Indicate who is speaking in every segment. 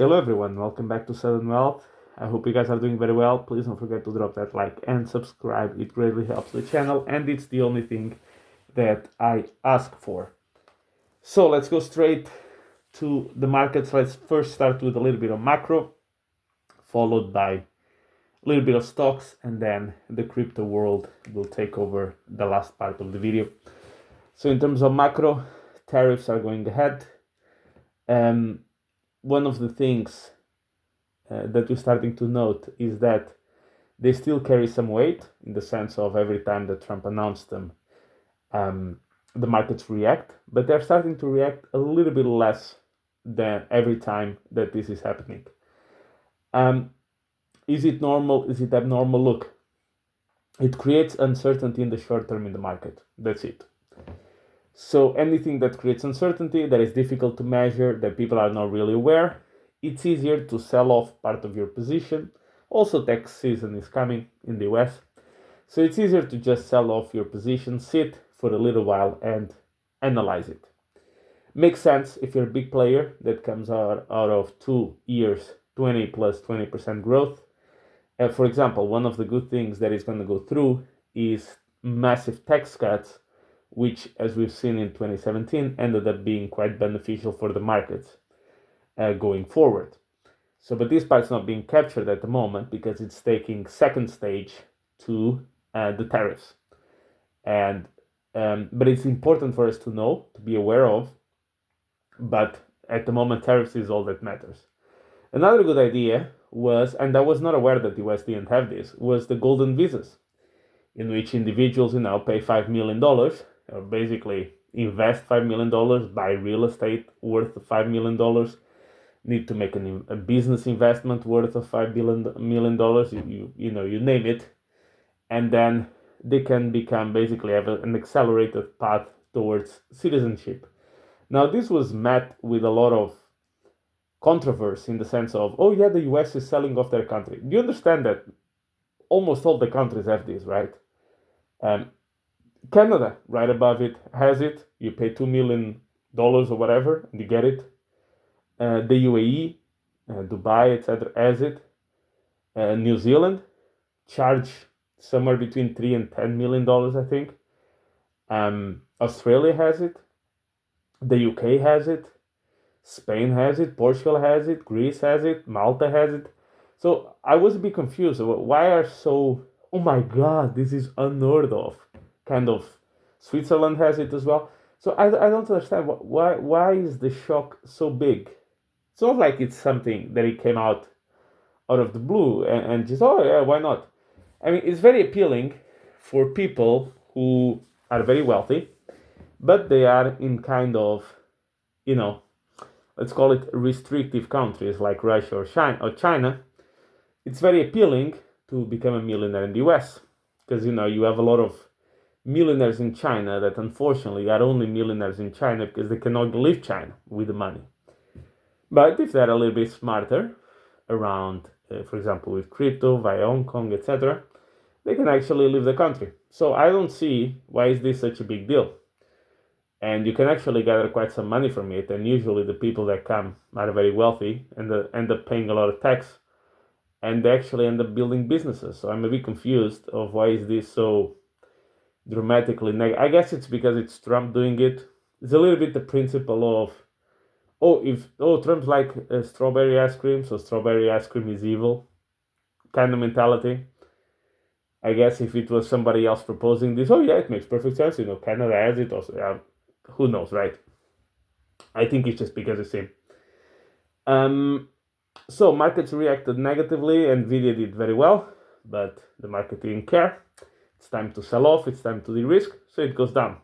Speaker 1: Hello everyone, welcome back to Sudden Wealth. I hope you guys are doing very well. Please don't forget to drop that like and subscribe. It greatly helps the channel and it's the only thing that I ask for. So let's go straight to the markets. Let's first start with a little bit of macro, followed by a little bit of stocks, and then the crypto world will take over the last part of the video. So in terms of macro, tariffs are going ahead. One of the things that we're starting to note is that they still carry some weight in the sense of every time that Trump announced them, the markets react, but they're starting to react a little bit less than every time that this is happening. Is it normal? Is it abnormal? Look, it creates uncertainty in the short term in the market. That's it. So anything that creates uncertainty, that is difficult to measure, that people are not really aware, it's easier to sell off part of your position. Also, tax season is coming in the US. So it's easier to just sell off your position, sit for a little while and analyze it. Makes sense if you're a big player that comes out of 2 years, 20 plus 20% growth. For example, one of the good things that is going to go through is massive tax cuts, which, as we've seen in 2017, ended up being quite beneficial for the markets going forward. So, but this part's not being captured at the moment because it's taking second stage to the tariffs. And but it's important for us to know, to be aware of. But at the moment, tariffs is all that matters. Another good idea was, and I was not aware that the US didn't have this, was the golden visas, in which individuals pay $5 million, or basically invest $5 million, buy real estate worth $5 million, need to make a business investment worth of $5 million, you name it, and then they can basically have an accelerated path towards citizenship. Now, this was met with a lot of controversy in the sense of, oh yeah, the US is selling off their country. Do you understand that almost all the countries have this, right? Canada, right above it, has it. You pay $2 million or whatever, and you get it. The UAE, Dubai, etc., has it. New Zealand charge somewhere between $3 and $10 million, I think. Australia has it. The UK has it. Spain has it. Portugal has it. Greece has it. Malta has it. So I was a bit confused. Why are so, oh my God, this is unheard of, kind of. Switzerland has it as well. So I don't understand why is the shock so big? It's not like it's something that it came out of the blue and just, oh yeah, why not? I mean, it's very appealing for people who are very wealthy, but they are in kind of, let's call it restrictive countries like Russia or China. It's very appealing to become a millionaire in the US because, you have a lot of millionaires in China that unfortunately are only millionaires in China because they cannot leave China with the money. But if they're a little bit smarter around, for example, with crypto, via Hong Kong, etc., they can actually leave the country. So I don't see why is this such a big deal. And you can actually gather quite some money from it. And usually the people that come are very wealthy and end up paying a lot of tax. And they actually end up building businesses. So I'm a bit confused of why is this so dramatically negative. I guess it's because it's Trump doing it. It's a little bit the principle of, Trump's like strawberry ice cream, so strawberry ice cream is evil kind of mentality. I guess if it was somebody else proposing this, oh yeah, it makes perfect sense. Canada has it also. Who knows, right? I think it's just because it's him. So markets reacted negatively. Nvidia did very well, but the market didn't care. It's time to sell off. It's time to de-risk, so it goes down.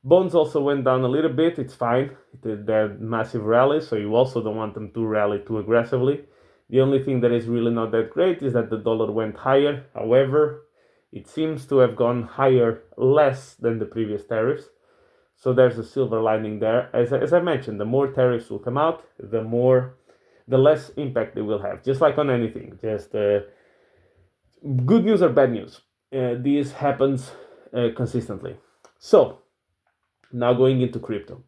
Speaker 1: Bonds also went down a little bit. It's fine. They're massive rallies, so you also don't want them to rally too aggressively. The only thing that is really not that great is that the dollar went higher. However, it seems to have gone higher less than the previous tariffs. So there's a silver lining there. As I mentioned, the more tariffs will come out, the less impact they will have. Just like on anything. Just good news or bad news. This happens consistently. So now going into crypto.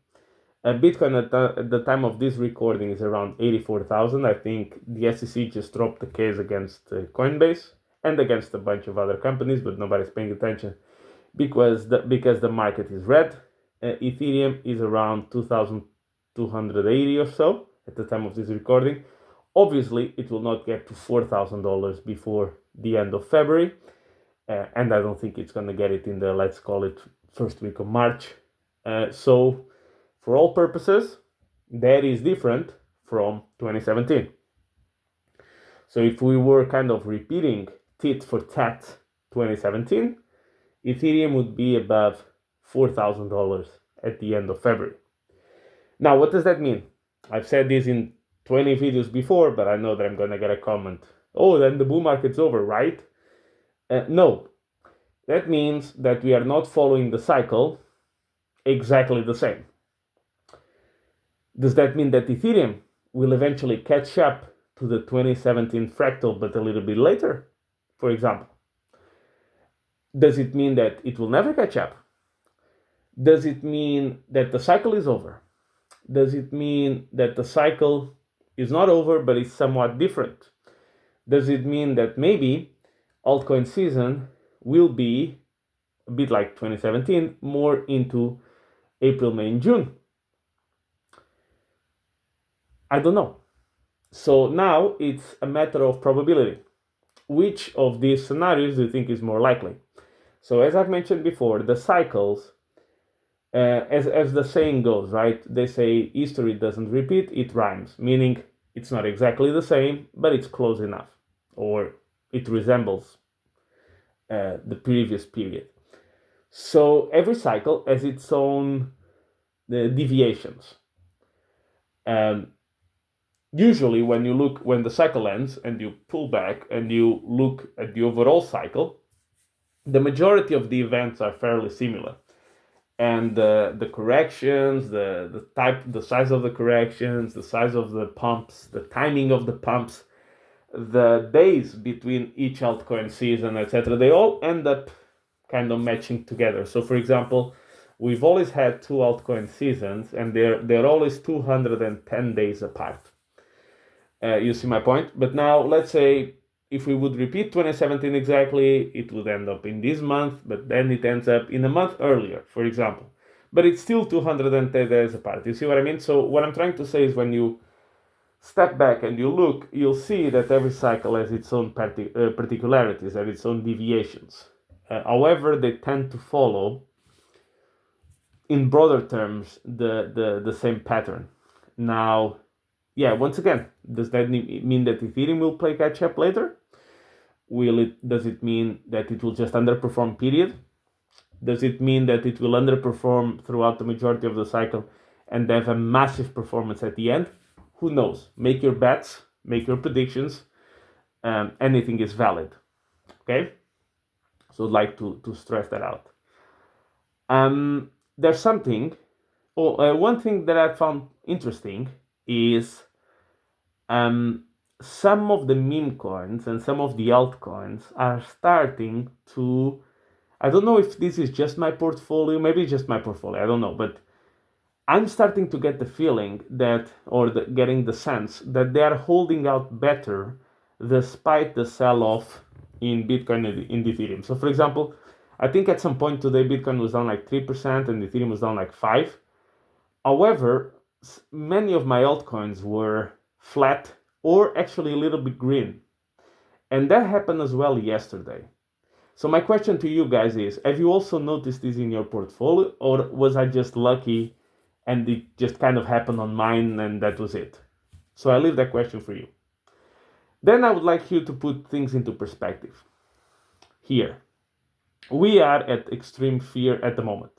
Speaker 1: Bitcoin at the time of this recording is around 84,000. I think the SEC just dropped the case against Coinbase and against a bunch of other companies, but nobody's paying attention because the market is red. Ethereum is around 2,280 or so at the time of this recording. Obviously, it will not get to $4,000 before the end of February, and I don't think it's going to get it in the, let's call it, first week of March. So, for all purposes, that is different from 2017. So if we were kind of repeating tit for tat 2017, Ethereum would be above $4,000 at the end of February. Now, what does that mean? I've said this in 20 videos before, but I know that I'm going to get a comment. Oh, then the bull market's over, right? No. That means that we are not following the cycle exactly the same. Does that mean that Ethereum will eventually catch up to the 2017 fractal, but a little bit later, for example? Does it mean that it will never catch up? Does it mean that the cycle is over? Does it mean that the cycle is not over, but is somewhat different? Does it mean that maybe altcoin season will be a bit like 2017, more into April, May, and June? I don't know. So now it's a matter of probability. Which of these scenarios do you think is more likely? So as I've mentioned before, the cycles, as the saying goes, right? They say history doesn't repeat, it rhymes, meaning it's not exactly the same, but it's close enough, or it resembles the previous period. So every cycle has its own deviations. Usually when the cycle ends and you pull back and you look at the overall cycle, the majority of the events are fairly similar. And the corrections, the size of the corrections, the size of the pumps, the timing of the pumps, the days between each altcoin season, etc., they all end up kind of matching together. So for example, we've always had two altcoin seasons and they're always 210 days apart. You see my point? But now let's say if we would repeat 2017 exactly, it would end up in this month, but then it ends up in a month earlier, for example. But it's still 210 days apart. You see what I mean? So what I'm trying to say is when you step back and you look, you'll see that every cycle has its own particularities and its own deviations. However, they tend to follow, in broader terms, the same pattern. Now, yeah, once again, does that mean that Ethereum will play catch up later? Does it mean that it will just underperform, period? Does it mean that it will underperform throughout the majority of the cycle and have a massive performance at the end? Who knows? Make your bets, make your predictions. Anything is valid. Okay? So I'd like to stress that out. There's something, one thing that I found interesting is some of the meme coins and some of the altcoins are starting to, I don't know if this is just my portfolio, maybe it's just my portfolio, I don't know, but I'm starting to get the feeling that, or getting the sense that they are holding out better despite the sell-off in Bitcoin and in Ethereum. So for example, I think at some point today Bitcoin was down like 3% and Ethereum was down like 5%. However, many of my altcoins were flat or actually a little bit green. And that happened as well yesterday. So my question to you guys is, have you also noticed this in your portfolio, or was I just lucky and it just kind of happened on mine and that was it? So I leave that question for you. Then I would like you to put things into perspective. Here, we are at extreme fear at the moment.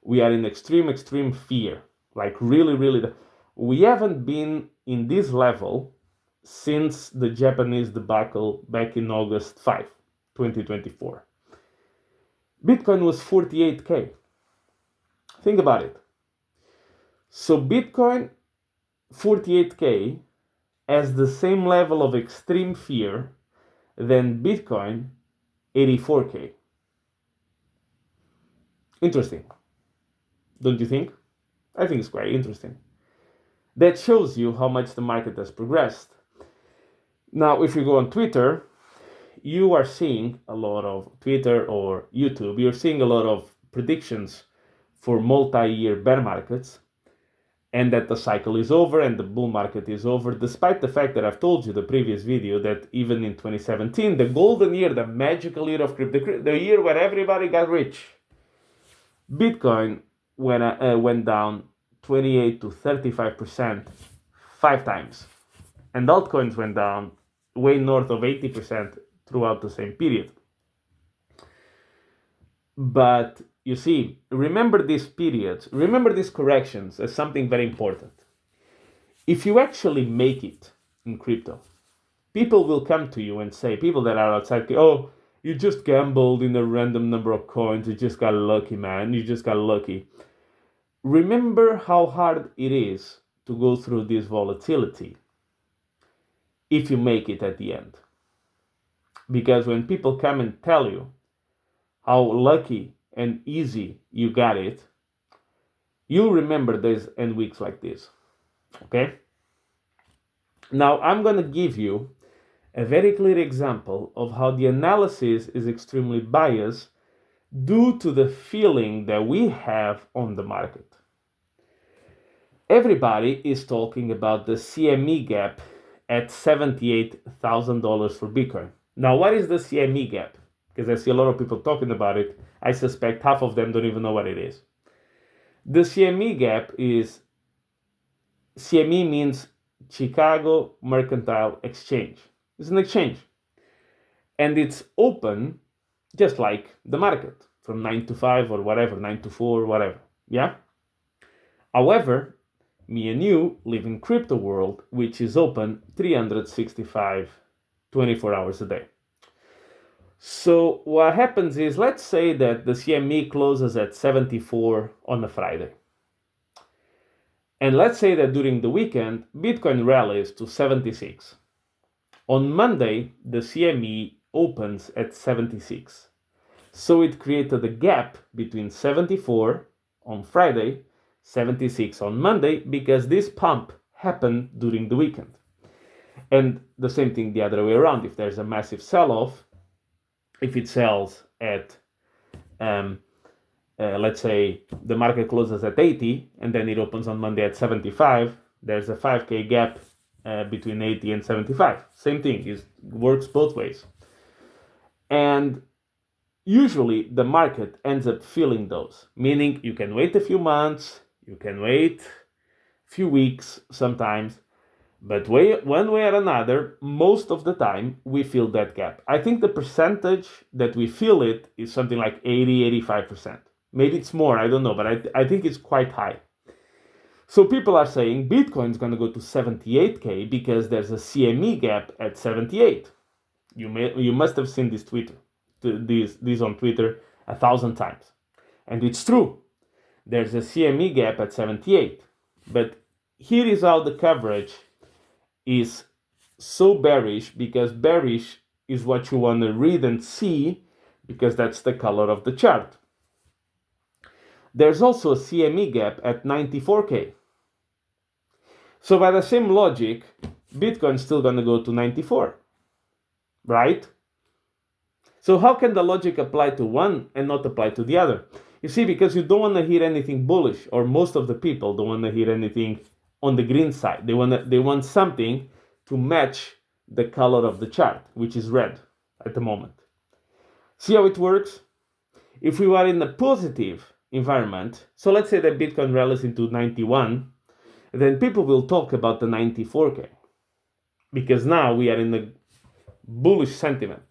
Speaker 1: We are in extreme fear. Like really, we haven't been in this level since the Japanese debacle back in August 5, 2024. Bitcoin was 48K. Think about it. So Bitcoin 48K has the same level of extreme fear than Bitcoin 84K. Interesting, don't you think? I think it's quite interesting. That shows you how much the market has progressed. Now, if you go on Twitter, you are seeing a lot of Twitter or YouTube, you're seeing a lot of predictions for multi-year bear markets, and that the cycle is over and the bull market is over, despite the fact that I've told you the previous video that even in 2017, the golden year, the magical year of crypto, the year where everybody got rich, Bitcoin went down 28 to 35% 5 times. And altcoins went down way north of 80% throughout the same period. But you see, remember these periods, remember these corrections as something very important. If you actually make it in crypto, people will come to you and say, people that are outside, oh, you just gambled in a random number of coins, you just got lucky, man, you just got lucky. Remember how hard it is to go through this volatility if you make it at the end. Because when people come and tell you how lucky and easy you got it, you'll remember days and weeks like this. Okay? Now, I'm going to give you a very clear example of how the analysis is extremely biased due to the feeling that we have on the market. Everybody is talking about the CME gap at $78,000 for Bitcoin. Now, what is the CME gap? Because I see a lot of people talking about it. I suspect half of them don't even know what it is. The CME gap is, CME means Chicago Mercantile Exchange. It's an exchange. And it's open just like the market, from 9 to 5 or whatever, 9 to 4, whatever. Yeah? However, me and you live in crypto world, which is open 365, 24 hours a day. So what happens is, let's say that the CME closes at 74 on a Friday. And let's say that during the weekend, Bitcoin rallies to 76. On Monday, the CME opens at 76. So it created a gap between 74 on Friday, 76 on Monday, because this pump happened during the weekend. And the same thing the other way around. If there's a massive sell-off, if it sells at, let's say the market closes at 80 and then it opens on Monday at 75, there's a 5K gap between 80 and 75. Same thing, it works both ways. And usually the market ends up filling those, meaning you can wait a few months, you can wait a few weeks sometimes, but one way or another, most of the time, we fill that gap. I think the percentage that we fill it is something like 80, 85%. Maybe it's more, I don't know, but I think it's quite high. So people are saying Bitcoin's going to go to 78K because there's a CME gap at 78. You must have seen this on Twitter 1,000 times. And it's true. There's a CME gap at 78. But here is how the coverage is so bearish, because bearish is what you want to read and see, because that's the color of the chart. There's also a CME gap at 94K. So by the same logic, Bitcoin's still going to go to 94, right? So how can the logic apply to one and not apply to the other? You see, because you don't want to hear anything bullish, or most of the people don't want to hear anything on the green side. They want something to match the color of the chart, which is red at the moment. See how it works? If we were in a positive environment, so let's say that Bitcoin rallies into 91, then people will talk about the 94K, because now we are in a bullish sentiment.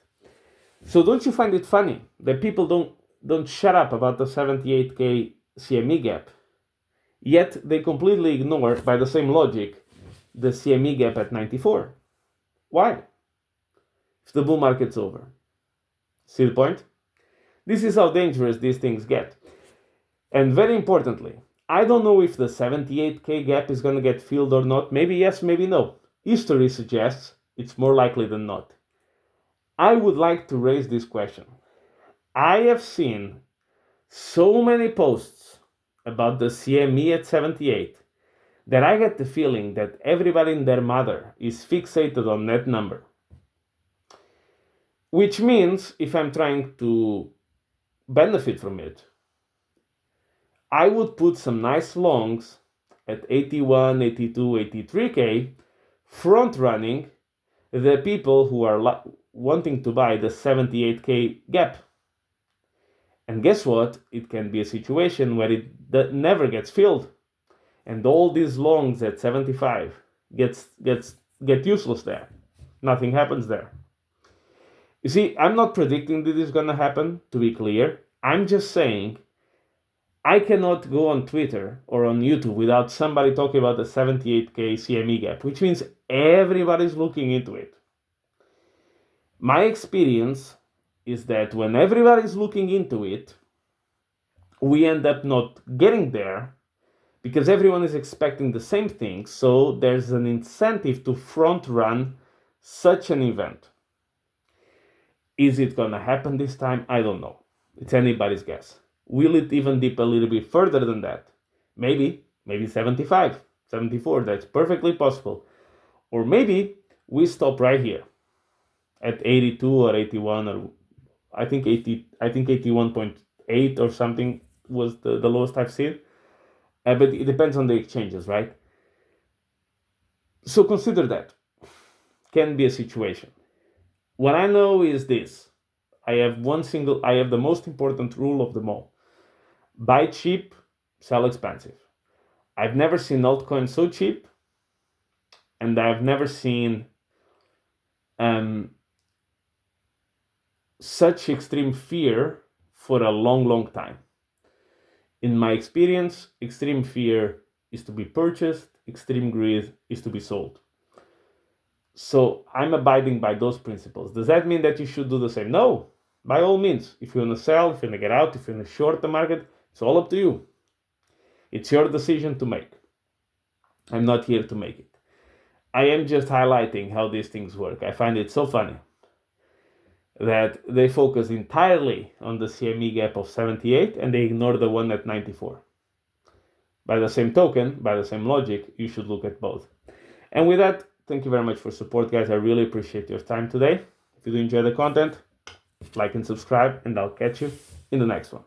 Speaker 1: So don't you find it funny that people don't shut up about the 78K CME gap, yet they completely ignore, by the same logic, the CME gap at 94? Why? If the bull market's over. See the point? This is how dangerous these things get. And very importantly, I don't know if the 78K gap is going to get filled or not. Maybe yes, maybe no. History suggests it's more likely than not. I would like to raise this question. I have seen so many posts about the CME at 78 that I get the feeling that everybody and their mother is fixated on that number. Which means if I'm trying to benefit from it, I would put some nice longs at 81, 82, 83K, front running the people who are wanting to buy the 78K gap. And guess what? It can be a situation where it never gets filled, and all these longs at 75 get useless there. Nothing happens there. You see, I'm not predicting that this is going to happen, to be clear. I'm just saying I cannot go on Twitter or on YouTube without somebody talking about the 78K CME gap, which means everybody's looking into it. My experience is that when everybody's looking into it, we end up not getting there because everyone is expecting the same thing, so there's an incentive to front run such an event. Is it going to happen this time? I don't know. It's anybody's guess. Will it even dip a little bit further than that? Maybe 75, 74, that's perfectly possible. Or maybe we stop right here at 82 or 81, or I think 81.8 or something was the lowest I've seen. But it depends on the exchanges, right? So consider that. Can be a situation. What I know is this. I have the most important rule of them all. Buy cheap, sell expensive. I've never seen altcoins so cheap, and I've never seen such extreme fear for a long, long time. In my experience, extreme fear is to be purchased, extreme greed is to be sold. So I'm abiding by those principles. Does that mean that you should do the same? No, by all means. If you want to sell, if you want to get out, if you want to short the market, it's all up to you. It's your decision to make. I'm not here to make it. I am just highlighting how these things work. I find it so funny that they focus entirely on the CME gap of 78 and they ignore the one at 94. By the same token, by the same logic, you should look at both. And with that, thank you very much for support, guys. I really appreciate your time today. If you do enjoy the content, like and subscribe, and I'll catch you in the next one.